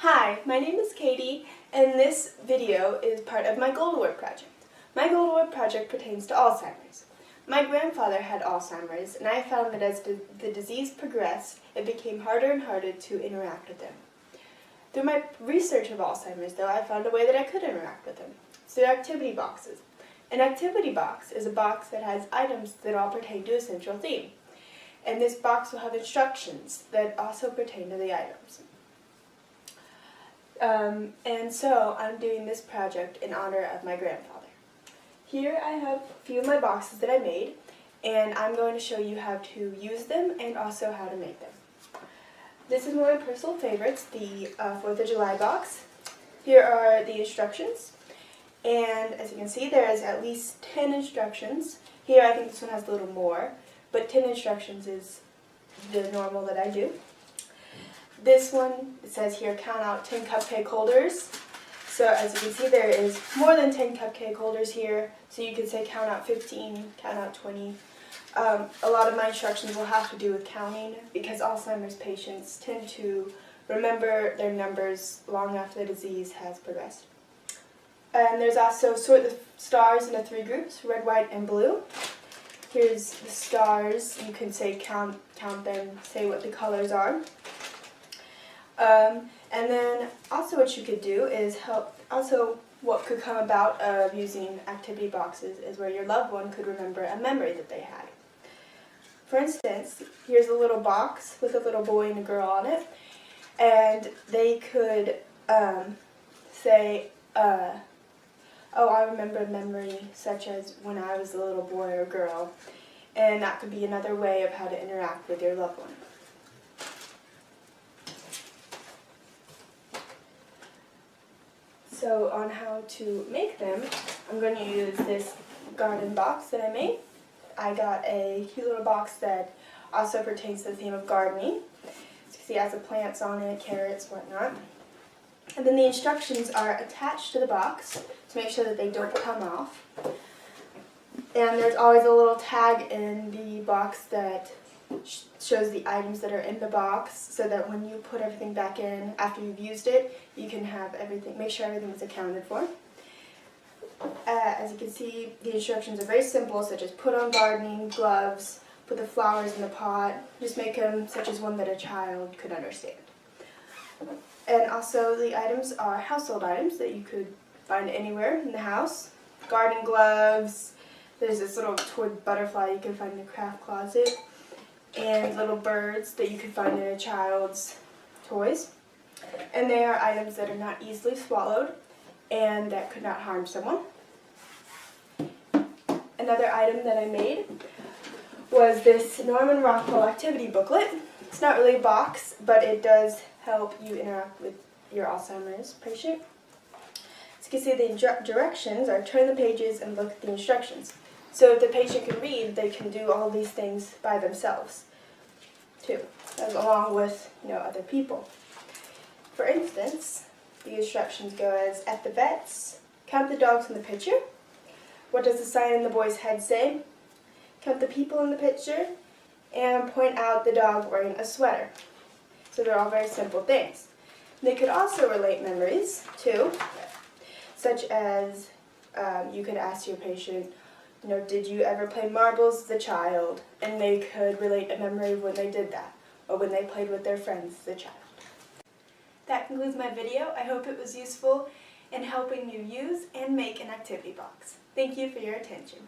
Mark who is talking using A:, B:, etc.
A: Hi, my name is Katie, and this video is part of my Gold Award project. My Gold Award project pertains to Alzheimer's. My grandfather had Alzheimer's, and I found that as the disease progressed, it became harder and harder to interact with him. Through my research of Alzheimer's, though, I found a way that I could interact with him. So activity boxes. An activity box is a box that has items that all pertain to a central theme. And this box will have instructions that also pertain to the items. And so I'm doing this project in honor of my grandfather. Here I have a few of my boxes that I made, and I'm going to show you how to use them and also how to make them. This is one of my personal favorites, the 4th of July box. Here are the instructions, and as you can see there is at least 10 instructions. Here I think this one has a little more, but 10 instructions is the normal that I do. This one, it says here, count out 10 cupcake holders. So as you can see, there is more than 10 cupcake holders here. So you can say count out 15, count out 20. A lot of my instructions will have to do with counting because Alzheimer's patients tend to remember their numbers long after the disease has progressed. And there's also sort the stars into 3 groups, red, white, and blue. Here's the stars. You can say count them, say what the colors are. And then also what you could do is what could come about of using activity boxes is where your loved one could remember a memory that they had. For instance, here's a little box with a little boy and a girl on it, and they could say, oh, I remember a memory such as when I was a little boy or girl, and that could be another way of how to interact with your loved one. So on how to make them, I'm going to use this garden box that I made. I got a cute little box that also pertains to the theme of gardening. As you can see, it has the plants on it, carrots, whatnot. And then the instructions are attached to the box to make sure that they don't come off. And there's always a little tag in the box that shows the items that are in the box so that when you put everything back in after you've used it, you can have everything, make sure everything is accounted for. As you can see, the instructions are very simple, such as put on gardening gloves, put the flowers in the pot, just make them such as one that a child could understand. And also the items are household items that you could find anywhere in the house. Garden gloves, there's this little toy butterfly you can find in the craft closet, and little birds that you could find in a child's toys. And they are items that are not easily swallowed and that could not harm someone. Another item that I made was this Norman Rockwell activity booklet. It's not really a box, but it does help you interact with your Alzheimer's patient. As you can see, the directions are turn the pages and look at the instructions. So if the patient can read, they can do all these things by themselves, too, along with other people. For instance, the instructions go as, at the vets, count the dogs in the picture. What does the sign in the boy's head say? Count the people in the picture, and point out the dog wearing a sweater. So they're all very simple things. They could also relate memories, too, such as you could ask your patient, did you ever play marbles as a child? And they could relate a memory of when they did that, or when they played with their friends as a child. That concludes my video. I hope it was useful in helping you use and make an activity box. Thank you for your attention.